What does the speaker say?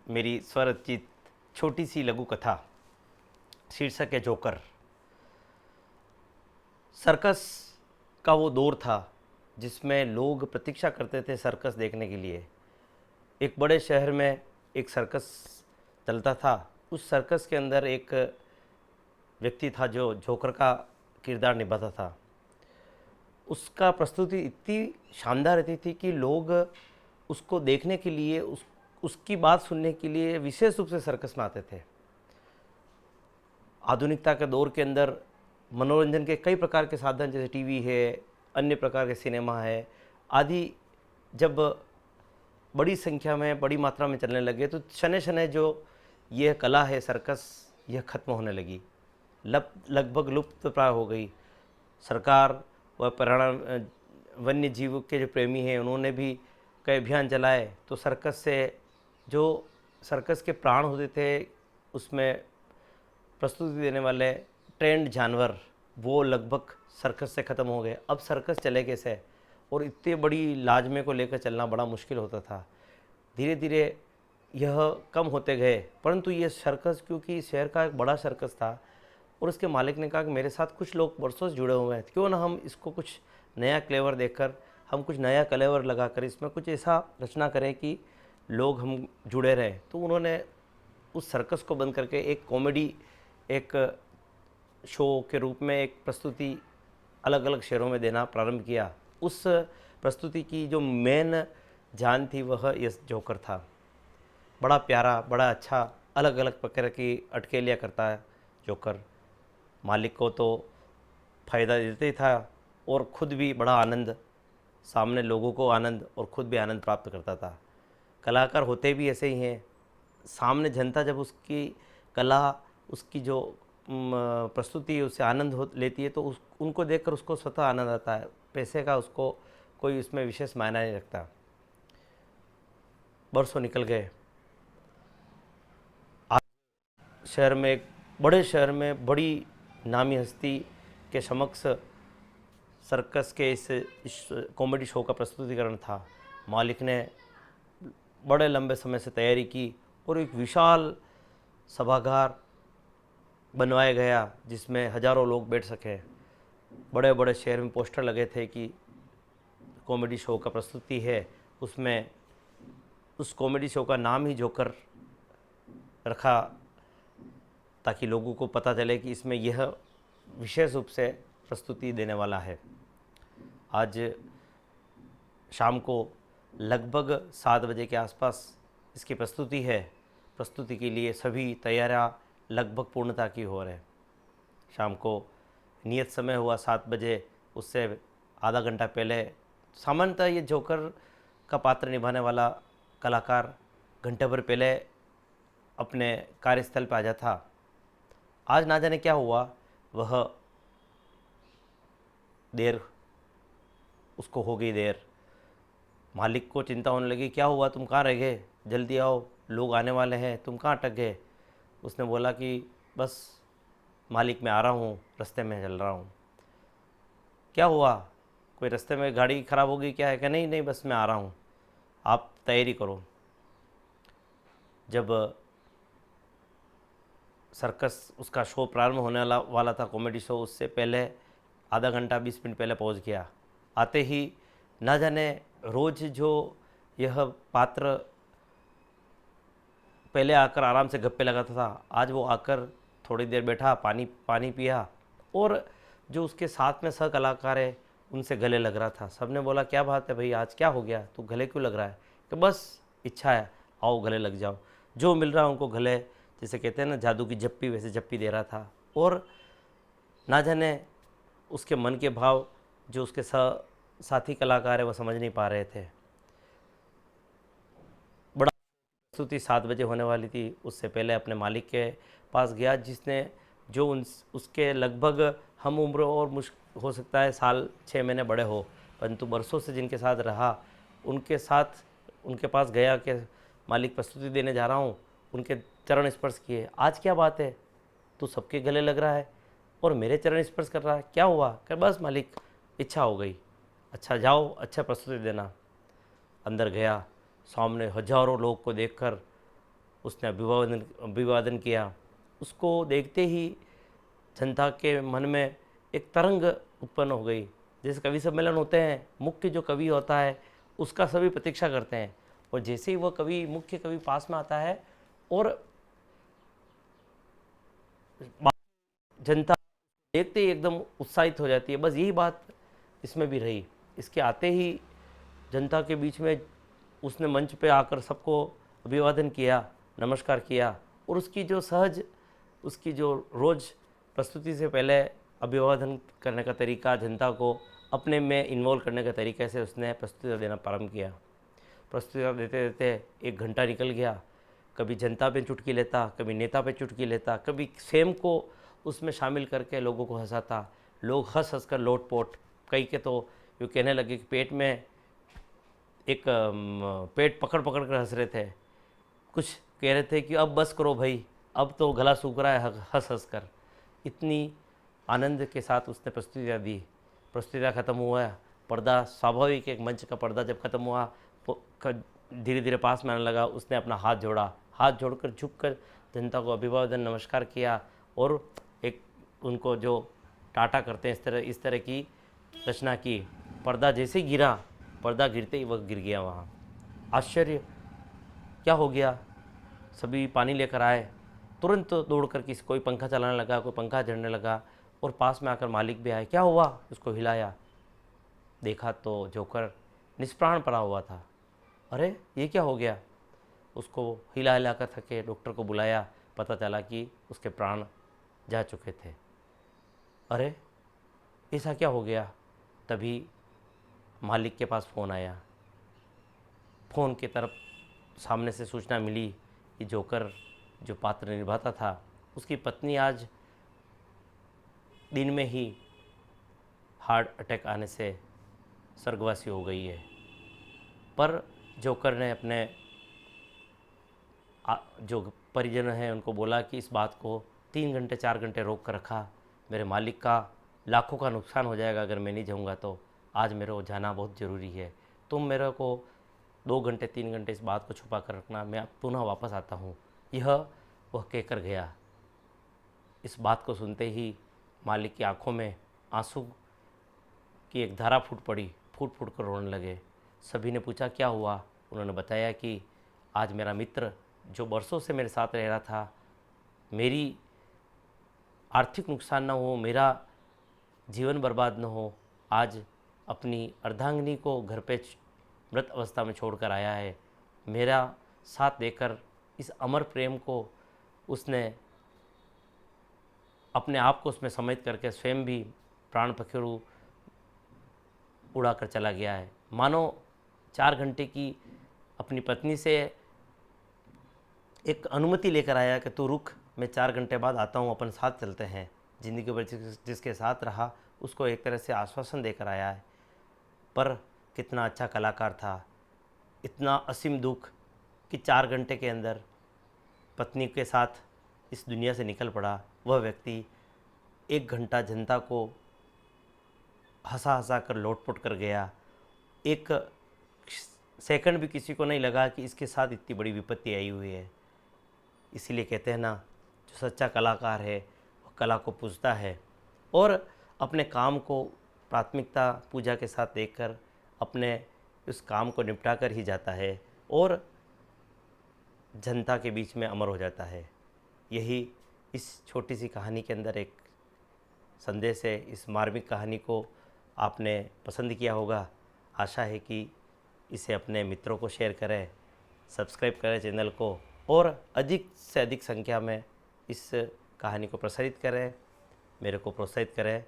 मेरी स्वरचित छोटी सी लघु कथा शीर्षक है जोकर। सर्कस का वो दौर था जिसमें लोग प्रतीक्षा करते थे सर्कस देखने के लिए। एक बड़े शहर में एक सर्कस चलता था। उस सर्कस के अंदर एक व्यक्ति था जो जोकर का किरदार निभाता था। उसका प्रस्तुति इतनी शानदार रहती थी कि लोग उसको देखने के लिए उसकी बात सुनने के लिए विशेष रूप से सर्कस में आते थे। आधुनिकता के दौर के अंदर मनोरंजन के कई प्रकार के साधन जैसे टीवी है, अन्य प्रकार के सिनेमा है आदि जब बड़ी संख्या में बड़ी मात्रा में चलने लगे तो शनै शनै जो यह कला है सर्कस यह खत्म होने लगी, लगभग लुप्त प्राय हो गई। सरकार व वन्य जीव के जो प्रेमी हैं उन्होंने भी कई अभियान चलाए तो सर्कस से जो सर्कस के प्राण होते थे उसमें प्रस्तुति देने वाले ट्रेंड जानवर वो लगभग सर्कस से ख़त्म हो गए। अब सर्कस चले कैसे और इतनी बड़ी लाजमे को लेकर चलना बड़ा मुश्किल होता था। धीरे धीरे यह कम होते गए, परंतु ये सर्कस क्योंकि शहर का एक बड़ा सर्कस था और उसके मालिक ने कहा कि मेरे साथ कुछ लोग बरसों से जुड़े हुए हैं, क्यों ना हम इसको कुछ नया क्लेवर देकर हम कुछ नया क्लेवर लगाकर इसमें कुछ ऐसा रचना करें कि लोग हम जुड़े रहें। तो उन्होंने उस सर्कस को बंद करके एक कॉमेडी एक शो के रूप में एक प्रस्तुति अलग अलग शहरों में देना प्रारंभ किया। उस प्रस्तुति की जो मेन जान थी वह यस जोकर था। बड़ा प्यारा, बड़ा अच्छा, अलग अलग प्रकार की अटकेलियाँ करता है जोकर। मालिक को तो फ़ायदा देते ही था और ख़ुद भी बड़ा आनंद, सामने लोगों को आनंद और ख़ुद भी आनंद प्राप्त करता था। कलाकार होते भी ऐसे ही हैं, सामने जनता जब उसकी कला उसकी जो प्रस्तुति उससे आनंद हो लेती है तो उनको देखकर उसको स्वतः आनंद आता है। पैसे का उसको कोई उसमें विशेष मायना नहीं रखता। बरसों निकल गए। आज शहर में एक बड़े शहर में बड़ी नामी हस्ती के समक्ष सर्कस के इस कॉमेडी शो का प्रस्तुतिकरण था। मालिक ने बड़े लंबे समय से तैयारी की और एक विशाल सभागार बनवाया गया जिसमें हज़ारों लोग बैठ सकें। बड़े बड़े शहर में पोस्टर लगे थे कि कॉमेडी शो का प्रस्तुति है। उसमें उस कॉमेडी शो का नाम ही जोकर रखा ताकि लोगों को पता चले कि इसमें यह विशेष रूप से प्रस्तुति देने वाला है। आज शाम को लगभग 7 बजे के आसपास इसकी प्रस्तुति है। प्रस्तुति के लिए सभी तैयारियां लगभग पूर्णता की हो रहे। शाम को नियत समय हुआ 7 बजे, उससे आधा घंटा पहले सामान्यतः ये जोकर का पात्र निभाने वाला कलाकार घंटे भर पहले अपने कार्यस्थल पर आ जाता था। आज ना जाने क्या हुआ, वह देर उसको हो गई देर। मालिक को चिंता होने लगी, क्या हुआ, तुम कहाँ रह गए, जल्दी आओ, लोग आने वाले हैं, तुम कहाँ अटक गए। उसने बोला कि बस मालिक मैं आ रहा हूँ, रास्ते में चल रहा हूँ। क्या हुआ, कोई रास्ते में गाड़ी ख़राब हो गई क्या है? क्या नहीं नहीं बस मैं आ रहा हूँ, आप तैयारी करो। जब सर्कस उसका शो प्रारंभ होने वाला था कॉमेडी शो, उससे पहले आधा घंटा 20 मिनट पहले पहुँच गया। आते ही ना जाने रोज़ जो यह पात्र पहले आकर आराम से गप्पे लगाता था, आज वो आकर थोड़ी देर बैठा, पानी पिया और जो उसके साथ में सह कलाकार है उनसे गले लग रहा था। सबने बोला क्या बात है भाई, आज क्या हो गया, तू गले क्यों लग रहा है? कि बस इच्छा है, आओ गले लग जाओ। जो मिल रहा है उनको गले, जैसे कहते हैं ना जादू की जप्पी, वैसे जप्पी दे रहा था। और ना जाने उसके मन के भाव जो उसके साथी कलाकार है वह समझ नहीं पा रहे थे। बड़ा प्रस्तुति 7 बजे होने वाली थी, उससे पहले अपने मालिक के पास गया जिसने जो उसके लगभग हम उम्र और हो सकता है साल 6 महीने बड़े हो, परंतु बरसों से जिनके साथ रहा उनके पास गया कि मालिक प्रस्तुति देने जा रहा हूँ। उनके चरण स्पर्श किए। आज क्या बात है, तू सबके गले लग रहा है और मेरे चरण स्पर्श कर रहा है, क्या हुआ? कि बस मालिक इच्छा हो गई। अच्छा जाओ, अच्छा प्रस्तुति देना। अंदर गया, सामने हजारों लोग को देखकर उसने अभिवादन किया। उसको देखते ही जनता के मन में एक तरंग उत्पन्न हो गई। जैसे कवि सम्मेलन होते हैं, मुख्य जो कवि होता है उसका सभी प्रतीक्षा करते हैं, और जैसे ही वह कवि मुख्य कवि पास में आता है और जनता देखते ही एकदम उत्साहित हो जाती है। बस यही बात इसमें भी रही। इसके आते ही जनता के बीच में उसने मंच पे आकर सबको अभिवादन किया, नमस्कार किया, और उसकी जो सहज, उसकी जो रोज़ प्रस्तुति से पहले अभिवादन करने का तरीका, जनता को अपने में इन्वॉल्व करने का तरीके से उसने प्रस्तुति देना प्रारंभ किया। प्रस्तुति देते देते 1 घंटा निकल गया। कभी जनता पे चुटकी लेता, कभी नेता पे चुटकी लेता, कभी स्वयं को उसमें शामिल करके लोगों को हंसाता। लोग हंस हंस कर लोटपोट, कई के तो यूँ कहने लगे कि पेट में एक पेट पकड़ पकड़ कर हंस रहे थे। कुछ कह रहे थे कि अब बस करो भाई, अब तो गला सूख रहा है हंस हंस कर। इतनी आनंद के साथ उसने प्रस्तुतियाँ दी। प्रस्तुतियाँ ख़त्म हुआ, पर्दा स्वाभाविक, एक मंच का पर्दा जब ख़त्म हुआ, धीरे धीरे पास में आने लगा। उसने अपना हाथ जोड़ा, हाथ जोड़कर झुककर जनता को अभिवादन नमस्कार किया, और एक उनको जो टाटा करते हैं इस तरह की रचना की। पर्दा जैसे गिरा, पर्दा गिरते ही वह गिर गया वहाँ। आश्चर्य, क्या हो गया? सभी पानी लेकर आए, तुरंत दौड़कर किसी, कोई पंखा चलाने लगा, कोई पंखा झड़ने लगा, और पास में आकर मालिक भी आए। क्या हुआ? उसको हिलाया, देखा तो जोकर निष्प्राण पड़ा हुआ था। अरे ये क्या हो गया? उसको हिला हिला कर थके डॉक्टर को बुलाया, पता चला कि उसके प्राण जा चुके थे। अरे ऐसा क्या हो गया? तभी मालिक के पास फ़ोन आया। फ़ोन की तरफ सामने से सूचना मिली कि जोकर जो पात्र निभाता था, उसकी पत्नी आज दिन में ही हार्ट अटैक आने से स्वर्गवासी हो गई है। पर जोकर ने अपने जो परिजन हैं उनको बोला कि इस बात को 3 घंटे 4 घंटे रोक कर रखा। मेरे मालिक का लाखों का नुकसान हो जाएगा अगर मैं नहीं जाऊंगा, तो आज मेरे को जाना बहुत ज़रूरी है। तुम मेरे को 2 घंटे 3 घंटे इस बात को छुपा कर रखना, मैं पुनः वापस आता हूँ। यह वह कहकर गया। इस बात को सुनते ही मालिक की आंखों में आंसू की एक धारा फूट पड़ी, फूट फूट कर रोने लगे। सभी ने पूछा क्या हुआ? उन्होंने बताया कि आज मेरा मित्र जो वर्षों से मेरे साथ रह रहा था, मेरी आर्थिक नुकसान ना हो, मेरा जीवन बर्बाद न हो, आज अपनी अर्धांगिनी को घर पे मृत अवस्था में छोड़कर आया है। मेरा साथ देकर इस अमर प्रेम को उसने अपने आप को उसमें समाहित करके स्वयं भी प्राण पखेरु उड़ाकर चला गया है। मानो 4 घंटे की अपनी पत्नी से एक अनुमति लेकर आया कि तू रुक, मैं 4 घंटे बाद आता हूँ, अपन साथ चलते हैं। ज़िंदगी भर जिसके साथ रहा उसको एक तरह से आश्वासन देकर आया है। पर कितना अच्छा कलाकार था, इतना असीम दुख कि 4 घंटे के अंदर पत्नी के साथ इस दुनिया से निकल पड़ा। वह व्यक्ति 1 घंटा जनता को हंसा हंसा कर लोटपोट कर गया। एक सेकंड भी किसी को नहीं लगा कि इसके साथ इतनी बड़ी विपत्ति आई हुई है। इसीलिए कहते हैं ना, जो सच्चा कलाकार है वो कला को पूजता है और अपने काम को प्राथमिकता पूजा के साथ देखकर अपने उस काम को निपटा कर ही जाता है और जनता के बीच में अमर हो जाता है। यही इस छोटी सी कहानी के अंदर एक संदेश है। इस मार्मिक कहानी को आपने पसंद किया होगा। आशा है कि इसे अपने मित्रों को शेयर करें, सब्सक्राइब करें चैनल को और अधिक से अधिक संख्या में इस कहानी को प्रसारित करें, मेरे को प्रोत्साहित करें।